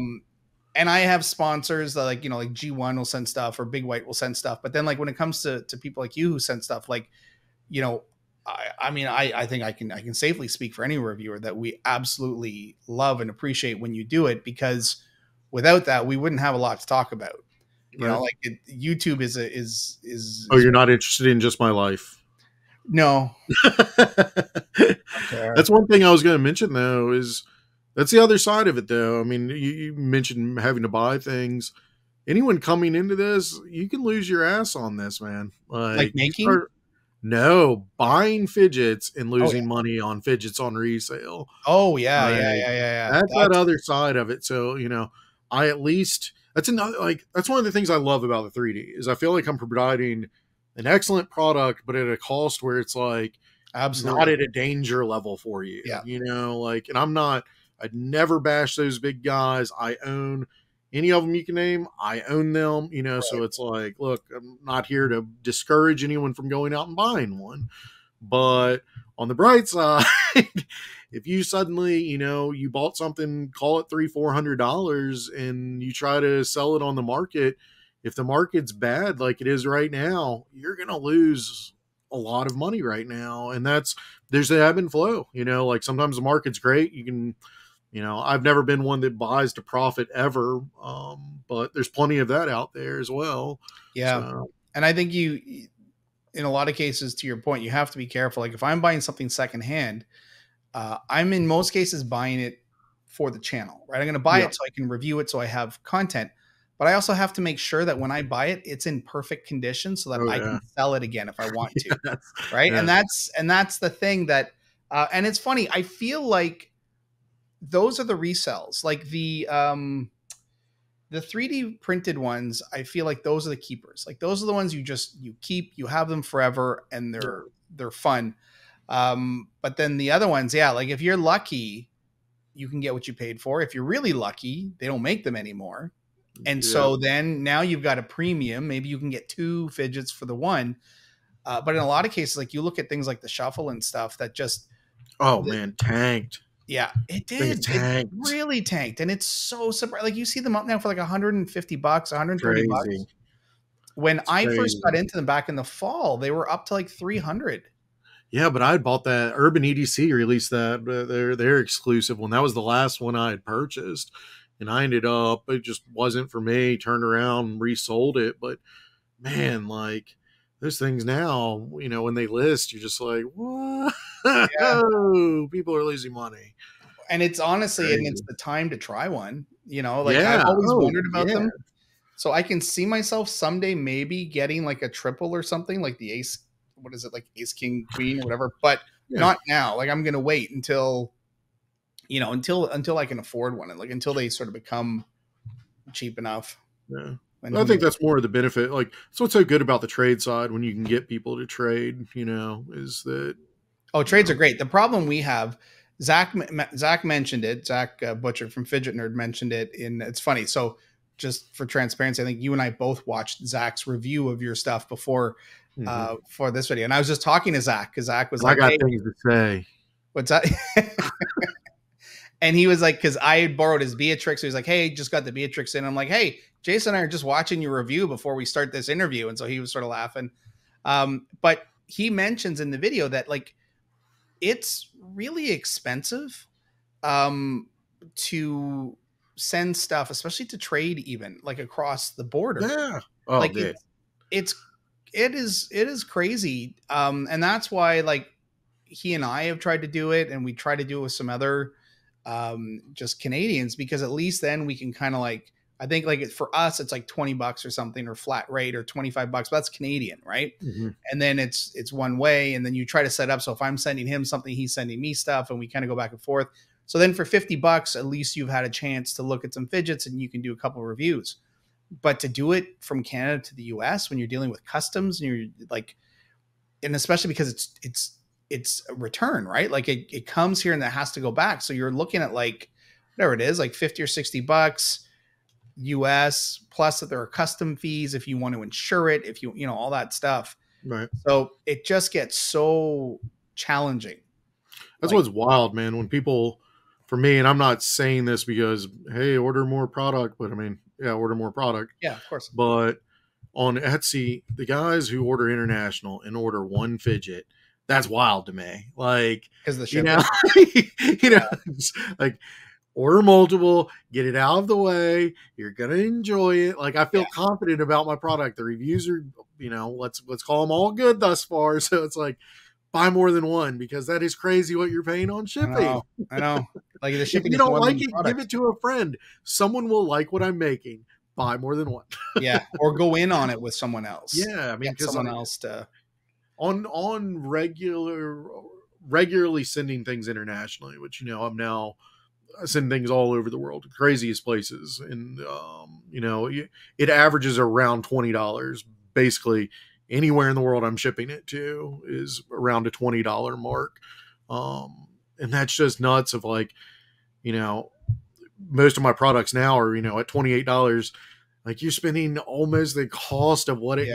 And I have sponsors that, like, like GEEONE will send stuff, or Big White will send stuff. But then, like, when it comes to people like you who send stuff, like, I mean, I think I can safely speak for any reviewer that we absolutely love and appreciate when you do it, because without that, we wouldn't have a lot to talk about. Like, YouTube is. Oh, you're not interested in just my life? No. That's one thing I was going to mention, though, is that's the other side of it, though. I mean, you mentioned having to buy things. Anyone coming into this, you can lose your ass on this, man. Like making? No, buying fidgets and losing money on fidgets on resale. Oh, yeah. That's that other side of it. So, I at least, that's one of the things I love about the 3D, is I feel like I'm providing an excellent product, but at a cost where it's like, absolutely not at a danger level for you. Yeah. And I'd never bash those big guys. I own any of them you can name. I own them, right. So it's like, look, I'm not here to discourage anyone from going out and buying one. But on the bright side, if you suddenly, you bought something, call it $300-400, and you try to sell it on the market, if the market's bad like it is right now, you're going to lose a lot of money right now. And there's an ebb and flow, like sometimes the market's great. You can, I've never been one that buys to profit ever. But there's plenty of that out there as well. Yeah. So. And I think in a lot of cases, to your point, you have to be careful. Like, if I'm buying something secondhand, I'm in most cases buying it for the channel, right? I'm going to buy it so I can review it, so I have content. But I also have to make sure that when I buy it, it's in perfect condition, so that I can sell it again if I want to, right? Yeah. And that's the thing that, and it's funny. I feel like those are the resells, like the 3D printed ones. I feel like those are the keepers. Like, those are the ones you keep, you have them forever, and they're fun. But then the other ones, like, if you're lucky, you can get what you paid for. If you're really lucky, they don't make them anymore. And so then now you've got a premium. Maybe you can get 2 fidgets for the one. But in a lot of cases, like, you look at things like the shuffle and stuff that just, tanked. Yeah, it did. It really tanked. And it's so surprising. Like, you see them up now for like $150, $130. When I first got into them back in the fall, they were up to like 300. Yeah, but I had bought that. Urban EDC released that, their exclusive one. That was the last one I had purchased. And I ended up, it just wasn't for me, turned around and resold it. But man, like, those things now, when they list, you're just like, what? Yeah. People are losing money. And it's honestly, and it's the time to try one, like, I've always wondered about them. So I can see myself someday maybe getting like a triple or something, like the Ace what is it, like ace, king, queen or whatever, but Yeah. not now. Like I'm going to wait until, until I can afford one, and like until they sort of become cheap enough. Yeah. And I think that's more of the benefit. Like, so what's so good about the trade side when you can get people to trade, is that. Trades are great. The problem we have, Zach mentioned it. Zach Butcher from Fidget Nerd mentioned it. It's funny. So just for transparency, I think you and I both watched Zach's review of your stuff before for this video, and I was just talking to Zach because Zach was like, "I got hey, things to say." What's that? And he was like, because I had borrowed his Beatrix. So he's like, hey, just got the Beatrix in. I'm like, hey, Jason and I are just watching your review before we start this interview. And so he was sort of laughing. But he mentions in the video that like it's really expensive to send stuff, especially to trade, even like across the border. Yeah. Oh, like yeah. it is crazy. And that's why like he and I have tried to do it, and we try to do it with some other just Canadians, because at least then we can kind of like, I think like for us it's like $20 or something, or flat rate, or $25, but that's Canadian, right? And then it's one way, and then you try to set up, so if I'm sending him something, he's sending me stuff, and we kind of go back and forth. So then for $50 at least you've had a chance to look at some fidgets and you can do a couple of reviews. But to do it from Canada to the US when you're dealing with customs, and you're like, and especially because it's a return, right? Like it comes here and that has to go back. So you're looking at like, whatever it is, like $50 or $60 US, plus that there are custom fees if you want to insure it, if you all that stuff. Right. So it just gets so challenging. That's what's wild, man. When people, for me, and I'm not saying this because, hey, order more product, but I mean, yeah, order more product. Yeah, of course. But on Etsy, the guys who order international and order one fidget, that's wild to me. Like, because the shipping, like order multiple, get it out of the way. You're gonna enjoy it. Like, I feel confident about my product. The reviews are, let's call them all good thus far. So it's like, buy more than one, because that is crazy what you're paying on shipping. I know. Like the shipping. If you don't like it, give it to a friend. Someone will like what I'm making. Buy more than one. Yeah, or go in on it with someone else. Yeah, I mean, because someone else to on regularly sending things internationally, which I'm now sending things all over the world, craziest places, and it averages around $20. Basically, anywhere in the world I'm shipping it to is around a $20 mark, and that's just nuts. Of like, most of my products now are at $28. Like, you're spending almost the cost of what it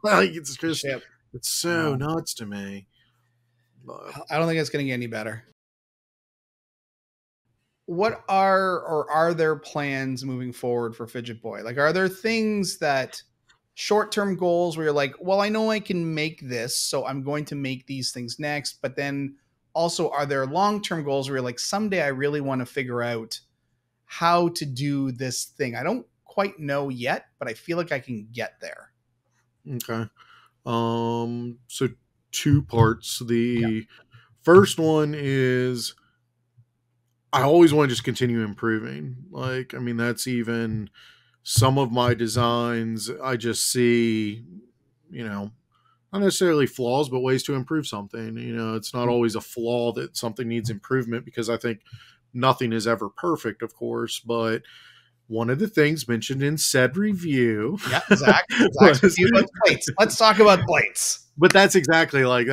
like, it's just it's so nuts to me. But I don't think it's going to get any better. What are there plans moving forward for FidgetBoy? Like, are there things that short-term goals where you're like, well, I know I can make this, so I'm going to make these things next. But then also, are there long-term goals where you're like, someday I really want to figure out how to do this thing? I don't quite know yet, but I feel like I can get there. Okay. So two parts. The first one is, I always want to just continue improving. Like, I mean, that's even some of my designs, I just see, not necessarily flaws, but ways to improve something. It's not always a flaw that something needs improvement, because I think nothing is ever perfect, of course. But one of the things mentioned in said review, Zach's review about plates. Let's talk about plates. But that's exactly like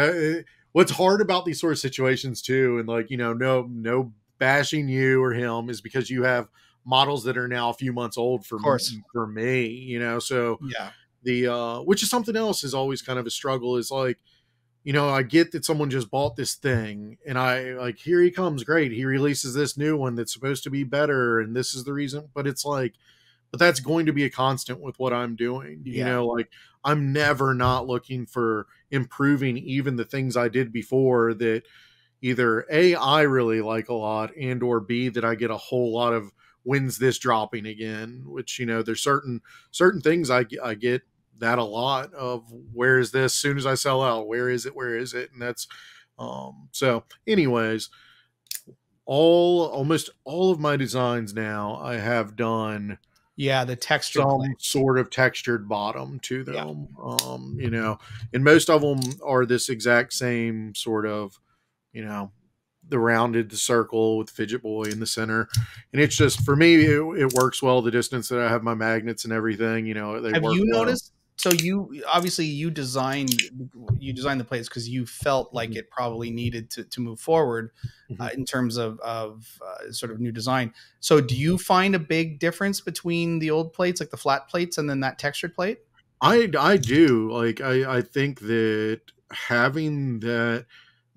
what's hard about these sort of situations too, and like, no bashing you or him, is because you have models that are now a few months old for me, so the which is something else is always kind of a struggle, is like, I get that someone just bought this thing, and I like, here he comes, great, he releases this new one that's supposed to be better, and this is the reason. But it's like, but that's going to be a constant with what I'm doing. Like, I'm never not looking for improving even the things I did before that either A, I really like a lot, and or B, that I get a whole lot of, when's this dropping again? Which, there's certain things I get that a lot of, where is this? As soon as I sell out, where is it? And that's so anyways, almost all of my designs now I have done Yeah, the textured some plates. sort of textured bottom to Yeah. them. And most of them are this exact same sort of, you know, the rounded circle with FidgetBoy in the center. And it's just, for me, it works well. The distance that I have my magnets and everything, they Have work you well. noticed? So you obviously you designed the plates because you felt like Mhm. it probably needed to move forward Mhm. in terms of sort of new design. So do you find a big difference between the old plates, like the flat plates, and then that textured plate? I do like I think that having that,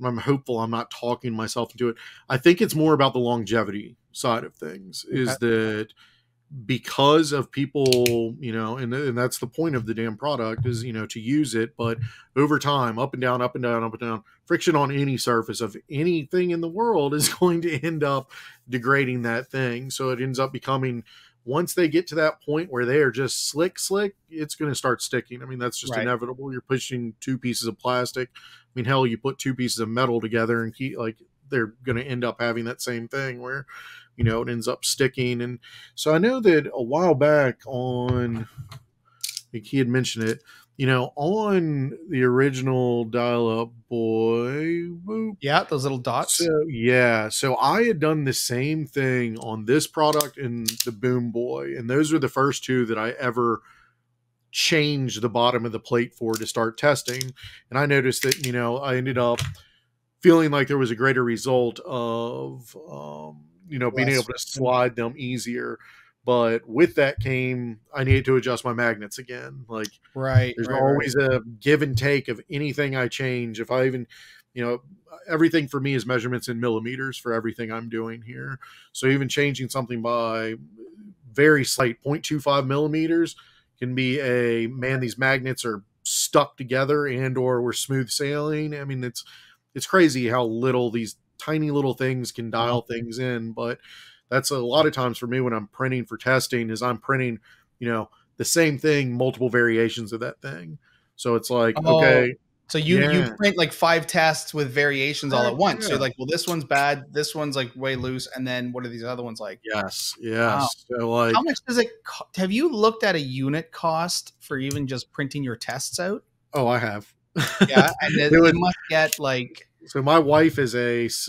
I'm hopeful I'm not talking myself into it. I think it's more about the longevity side of things. Okay. Is that because of people, and that's the point of the damn product is, to use it, but over time, up and down, up and down, up and down, friction on any surface of anything in the world is going to end up degrading that thing. So it ends up becoming, once they get to that point where they are just slick, it's going to start sticking. I mean, that's just Right. inevitable. You're pushing two pieces of plastic. I mean, hell, you put two pieces of metal together and keep, like, they're going to end up having that same thing where, it ends up sticking. And so I know that a while back on, like he had mentioned it, on the original dial-up boy. Boop. Yeah, those little dots. So yeah, so I had done the same thing on this product and the Boom Boy, and those are the first two that I ever changed the bottom of the plate for to start testing. And I noticed that I ended up feeling like there was a greater result of being able Less to friction. slide them easier. But with that came, I needed to adjust my magnets again. Like, Right, there's right, right. always a give and take of anything I change. If I even, you know, everything for me is measurements in millimeters for everything I'm doing here. So even changing something by very slight 0.25 millimeters can be a, man, these magnets are stuck together and or we're smooth sailing. I mean, it's crazy how little these tiny little things can Wow. dial things in. But that's a lot of times for me when I'm printing for testing is I'm printing, the same thing, multiple variations of that thing. So it's like, Oh, okay, so you yeah, print like 5 tests with variations all heck at once. So you're yeah, like, "Well, this one's bad, this one's, like, way loose, and then what are these other ones like?" yes, Wow. yes. So How like, much does it have you looked at a unit cost for even just printing your tests out? oh, I have. Yeah, and It you was, must get, like so my wife is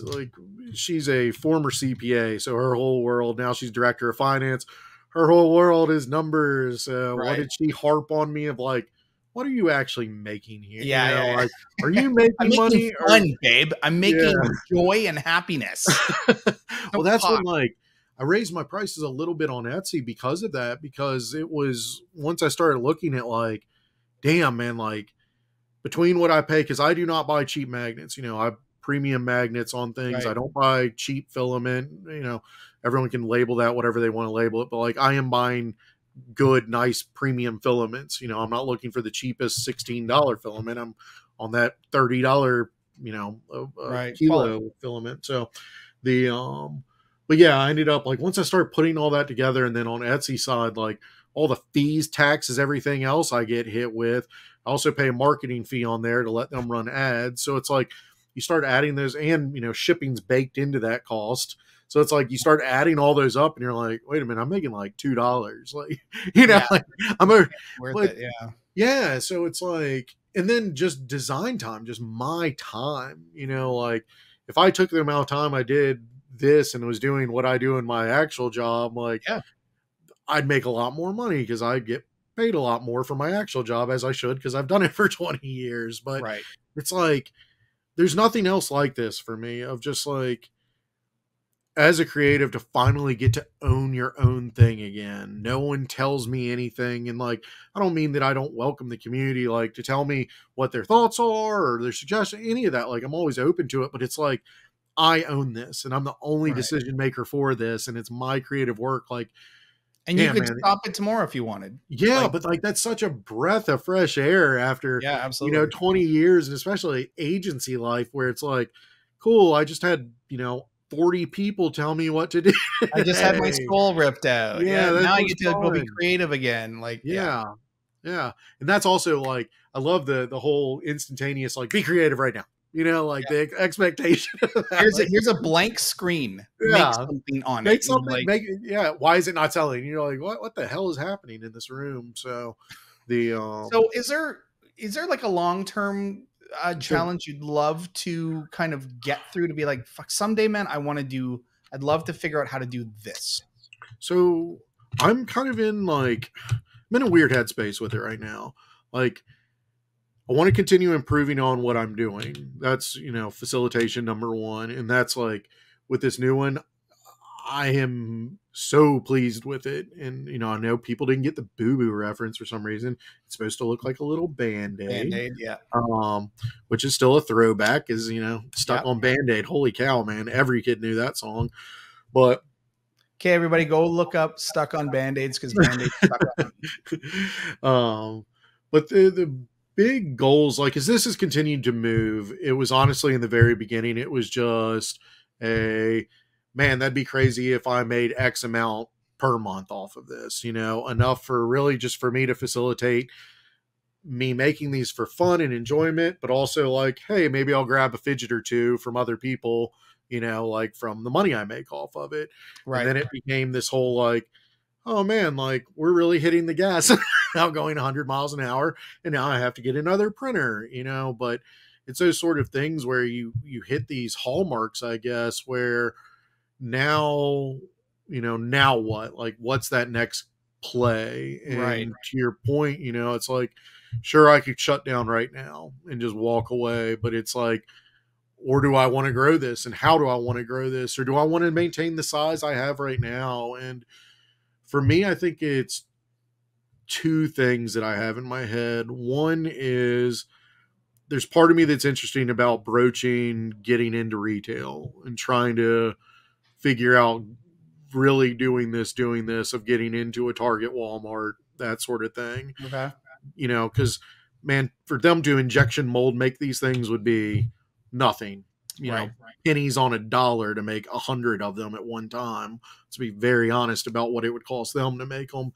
like, she's a former CPA, so her whole world now, she's director of finance. Her whole world is numbers. What right? did she harp on me of, like, what are you actually making here? Yeah, yeah, yeah. Like, are you "I'm making making money or fun, babe. I'm yeah? making joy and happiness. Well, Don't that's when, talk." like, I raised my prices a little bit on Etsy because of that, because it was, once I started looking at, like, damn, man, like, between what I pay, because I do not buy cheap magnets. I premium magnets on things. I Right. don't buy cheap filament. Everyone can label that whatever they want to label it, but like I am buying good, nice premium filaments. I'm not looking for the cheapest $16 filament. I'm on that $30, Right. Quality. kilo filament. So the but yeah, I ended up, like, once I started putting all that together, and then on Etsy side, like, all the fees, taxes, everything else I get hit with. I also pay a marketing fee on there to let them run ads. So it's like you start adding those, and shipping's baked into that cost. So it's like you start adding all those up and you're like, wait a minute, I'm making like $2. Like, Yeah, like I'm a, worth but it, yeah. yeah, so it's like, and then just design time, just my time, like, if I took the amount of time I did this and was doing what I do in my actual job, like, Yeah, I'd make a lot more money because I get paid a lot more for my actual job, as I should, because I've done it for 20 years. But right. it's like, there's nothing else like this for me, of just like, as a creative, to finally get to own your own thing again. No one tells me anything. And like, I don't mean that I don't welcome the community, like, to tell me what their thoughts are or their suggestions, any of that. Like, I'm always open to it, but it's like, I own this and I'm the only Right. decision maker for this. And it's my creative work. Like, And you damn, could man. stop it tomorrow if you wanted. Yeah, Like, but like, that's such a breath of fresh air after, yeah, absolutely. 20 years, and especially agency life, where it's like, cool, I just had, 40 people tell me what to do I just had my today. scroll ripped out. Yeah, Yeah, that now I was get to go be fun. creative again. Like, yeah, Yeah. Yeah. And that's also like, I love the whole instantaneous, like, be creative right now. You know, like the expectation of that. Like, here's a blank screen. Make yeah, something on make it. something. Like, Make yeah. Why is it not selling? You're like, what the hell is happening in this room? So the so is there like a long term so challenge you'd love to kind of get through to be like, fuck, someday, man, I'd love to figure out how to do this. so I'm kind of in like I'm in a weird headspace with it right now. Like I want to continue improving on what I'm doing. That's, facilitation number one. And that's like with this new one, I am so pleased with it. And, I know people didn't get the boo boo reference for some reason. It's supposed to look like a little band aid, Band-Aid, yeah. which is still a throwback, is, stuck Yeah. on Band Aid. Holy cow, man. Every kid knew that song. But Okay, everybody, go look up "Stuck on Band-Aids" because Band-Aids stuck on. But the big goals, like as this has continued to move, it was honestly in the very beginning, it was just a man, that'd be crazy if I made X amount per month off of this, enough for really just for me to facilitate me making these for fun and enjoyment, but also like, hey, maybe I'll grab a fidget or two from other people, like from the money I make off of it. Right. And then it became this whole like, oh man, like we're really hitting the gas. Now going 100 miles an hour, and now I have to get another printer, but it's those sort of things where you hit these hallmarks, I guess, where now, now what? Like what's that next play? And Right. to your point, it's like, sure, I could shut down right now and just walk away, but it's like, or do I want to grow this, and how do I want to grow this, or do I want to maintain the size I have right now? And for me, I think it's two things that I have in my head. One is there's part of me that's interesting about broaching getting into retail and trying to figure out really doing this of getting into a Target, Walmart, that sort of thing. Okay. Because man, for them to injection mold make these things would be nothing. Pennies on a dollar to make 100 of them at one time. To be very honest about what it would cost them to make them.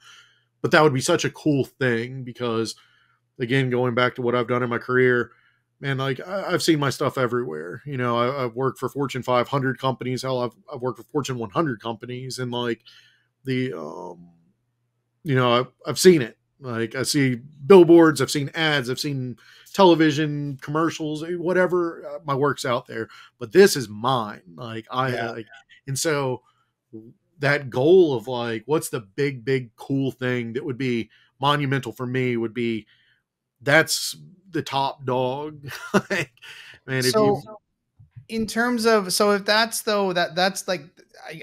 But that would be such a cool thing because, again, going back to what I've done in my career, man, like I've seen my stuff everywhere. I've worked for Fortune 500 companies. Hell, I've worked for Fortune 100 companies, and like the, I've seen it. Like I see billboards, I've seen ads, I've seen television commercials, whatever. My work's out there, but this is mine. Like and so that goal of like, what's the big cool thing that would be monumental for me would be that's the top dog. Like, man, in terms of, so if that's though, that's like,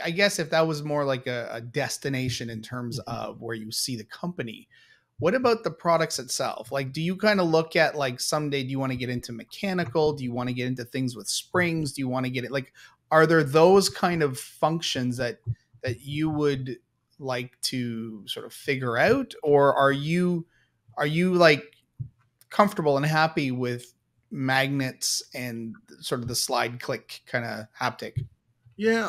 I guess if that was more like a destination in terms of where you see the company, what about the products itself? Like, do you kind of look at like someday, do you want to get into mechanical? Do you want to get into things with springs? Do you want to get it? Like, are there those kind of functions that you would like to sort of figure out? Or are you like comfortable and happy with magnets and sort of the slide click kind of haptic? Yeah,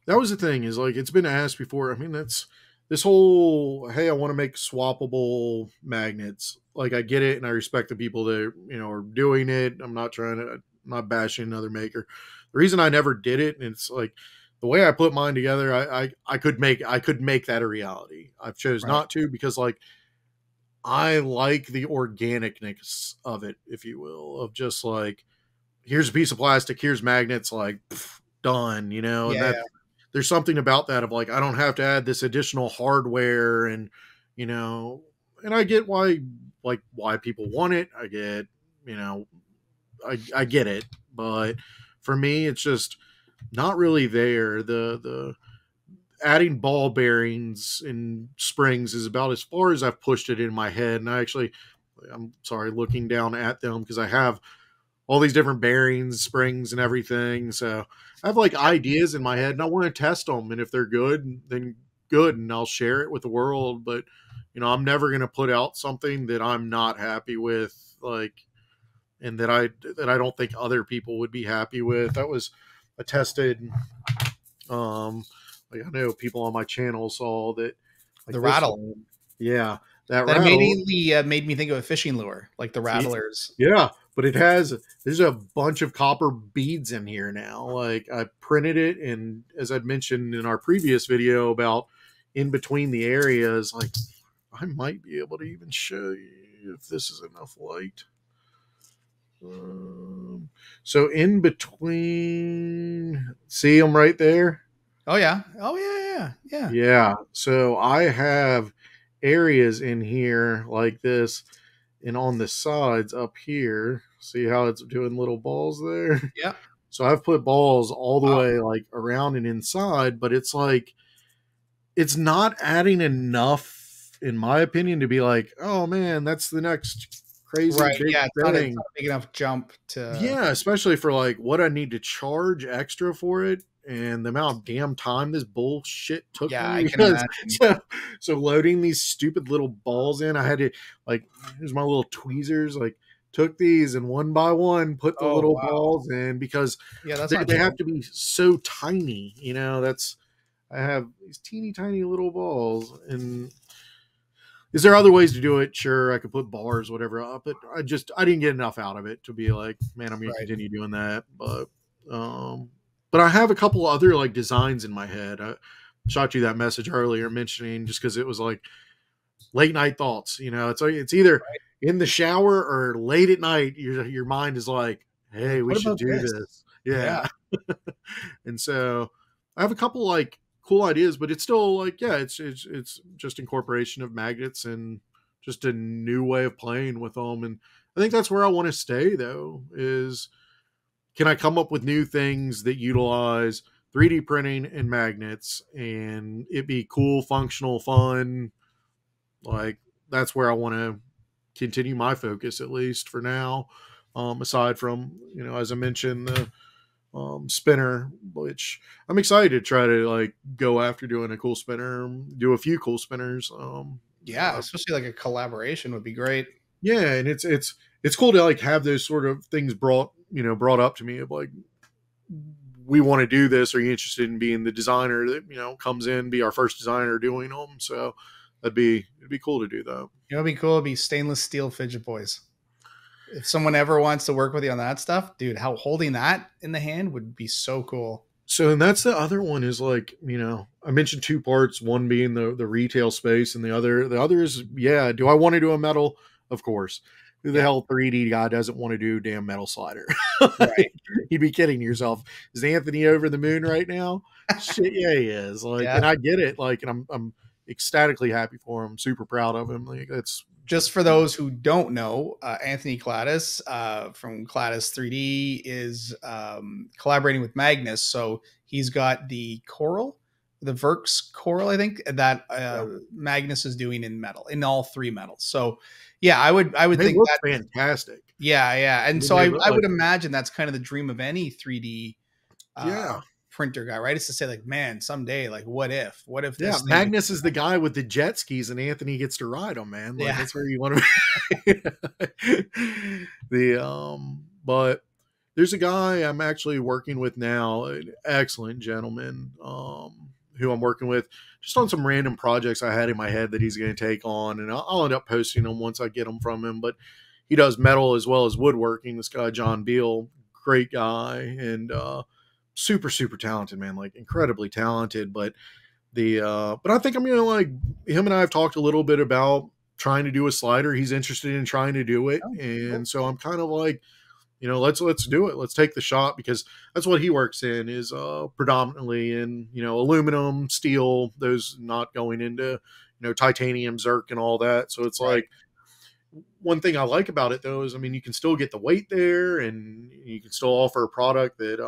that was the thing is like, it's been asked before. I mean, that's this whole, hey, I want to make swappable magnets. Like I get it. And I respect the people that, are doing it. I'm not bashing another maker. The reason I never did it, and it's like the way I put mine together, I could make that a reality. I've chose not to because like, I like the organicness of it, if you will, of just like, here's a piece of plastic, here's magnets, like done, and there's something about that of like, I don't have to add this additional hardware and, and I get why people want it. I get, I get it, but for me, it's just not really there. The adding ball bearings and springs is about as far as I've pushed it in my head. And I'm sorry, looking down at them because I have all these different bearings, springs, and everything. So I have like ideas in my head and I want to test them. And if they're good, then good. And I'll share it with the world. But, I'm never going to put out something that I'm not happy with, like, and that I don't think other people would be happy with. That was a tested, like I know people on my channel saw that, like The rattle. one, yeah, that That rattle. immediately made me think of a fishing lure, like the rattlers. Yeah, but there's a bunch of copper beads in here now. Like I printed it, and as I'd mentioned in our previous video about in between the areas, like I might be able to even show you if this is enough light. So in between, see them right there? Oh yeah. Oh yeah, yeah. Yeah. So I have areas in here like this, and on the sides up here, see how it's doing little balls there? Yeah. So I've put balls all the Wow. way like around and inside, but it's like it's not adding enough, in my opinion, to be like, oh man, that's the next crazy Right. big Yeah, it's thing. not a big enough jump to. Yeah, especially for like what I need to charge extra for it and the amount of damn time this bullshit took Yeah, me I can because imagine. so loading these stupid little balls in, I had to like here's my little tweezers, like took these and one by one put the Oh little wow. balls in because Yeah, that's they, not they have cheap. to be so tiny, that's I have these teeny tiny little balls. And is there other ways to do it? Sure, I could put bars, whatever, up, but I didn't get enough out of it to be like, man, I'm gonna Right. continue doing that. Um, but I have a couple other like designs in my head. I shot you that message earlier mentioning just because it was like late night thoughts. It's either in the shower or late at night. Your mind is like, You're hey, like, we what should about do this? this. Yeah. Yeah. And so I have a couple like cool ideas, but it's still like, yeah, it's just incorporation of magnets and just a new way of playing with them. And I think that's where I want to stay though, is can I come up with new things that utilize 3D printing and magnets and it be cool, functional, fun? Like that's where I want to continue my focus, at least for now. Aside from, as I mentioned, the spinner, which I'm excited to try to like go after doing a cool spinner, do a few cool spinners. Yeah, especially like a collaboration would be great. Yeah, and it's cool to like have those sort of things brought up to me of like, we want to do this. Are you interested in being the designer that comes in, be our first designer doing them? So it'd be cool to do that. You know, it'd be cool. It'd be stainless steel fidget boys. If someone ever wants to work with you on that stuff, dude, how holding that in the hand would be so cool. So, and that's the other one is like, I mentioned two parts, one being the retail space and the other is, yeah, do I want to do a metal? Of course. Who the Yeah, hell 3D guy doesn't want to do a damn metal slider? right. You'd be kidding yourself. Is Anthony over the moon right now? Shit, yeah, he is. Like, Yeah. and I get it. Like, and I'm ecstatically happy for him, super proud of him. Like, that's Just for those who don't know, Anthony Cladis from Cladis 3D is collaborating with Magnus. So he's got the Coral, the Verx Coral, I think, that yeah. Magnus is doing in metal, in all three metals. So yeah, I would They think look that. fantastic. Yeah, yeah. And so They I, look I like, would imagine that's kind of the dream of any 3D uh, yeah. printer guy, right? It's to say like, man, someday, like, what if Yeah, this thing, Magnus is the guy with the jet skis, and Anthony gets to ride them, man. Like yeah, that's where you want to be. But there's a guy I'm actually working with now, an excellent gentleman, who I'm working with just on some random projects I had in my head that he's going to take on, and I'll end up posting them once I get them from him. But he does metal as well as woodworking. This guy John Beal, great guy, and super super talented, man, like incredibly talented. But I think I'm gonna like him and I have talked a little bit about trying to do a slider. He's interested in trying to do it, oh, cool. and so I'm kind of like, let's do it. Let's take the shot because that's what he works in is predominantly in aluminum, steel. Those not going into titanium, zirc, and all that. So it's Right. like one thing I like about it though is I mean you can still get the weight there, and you can still offer a product that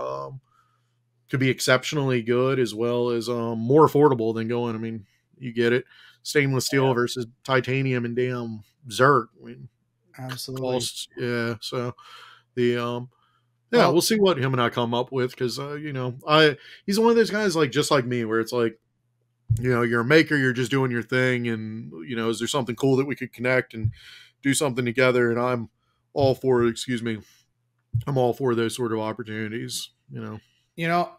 could be exceptionally good as well as more affordable than going. I mean, you get it, stainless steel versus titanium and damn zirc. I mean, Absolutely. costs, yeah. So the yeah, Well, we'll see what him and I come up with because I he's one of those guys like just like me where it's like you're a maker, you're just doing your thing, and is there something cool that we could connect and do something together? And I'm all for excuse me, I'm all for those sort of opportunities.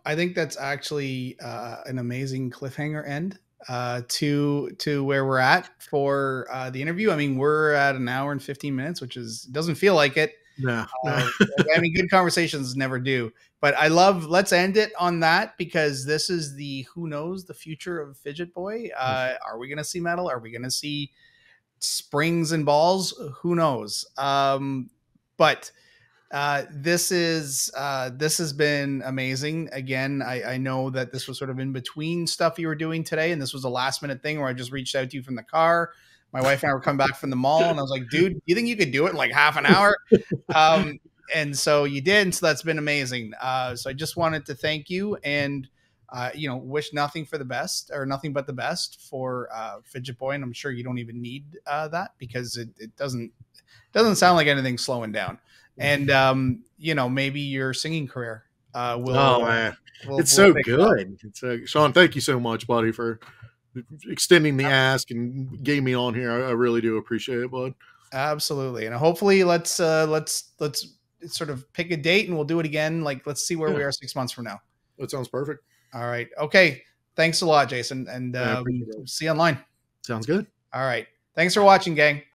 I think that's actually an amazing cliffhanger end. to where we're at for the interview. I mean, we're at an hour and 15 minutes, which doesn't feel like it. No. Uh, I mean, good conversations never do. But let's end it on that, because this is who knows the future of FidgetBoy. Are we going to see metal? Are we going to see springs and balls? Who knows? But this has been amazing. Again, I know that this was sort of in between stuff you were doing today, and this was a last minute thing where I just reached out to you from the car. My wife and I were coming back from the mall, and I was like, dude, you think you could do it in like half an hour? And so you did, and so that's been amazing. So I just wanted to thank you, and wish nothing but the best for FidgetBoy. And I'm sure you don't even need that, because it doesn't sound like anything's slowing down. And maybe your singing career man, it's so good. Sean, thank you so much, buddy, for extending the ask and getting me on here. I really do appreciate it, bud. Absolutely. And hopefully let's sort of pick a date and we'll do it again. Like, let's see where we are 6 months from now. That sounds perfect. All right. Okay. Thanks a lot, Jason. And see you online. Sounds good. All right. Thanks for watching, gang.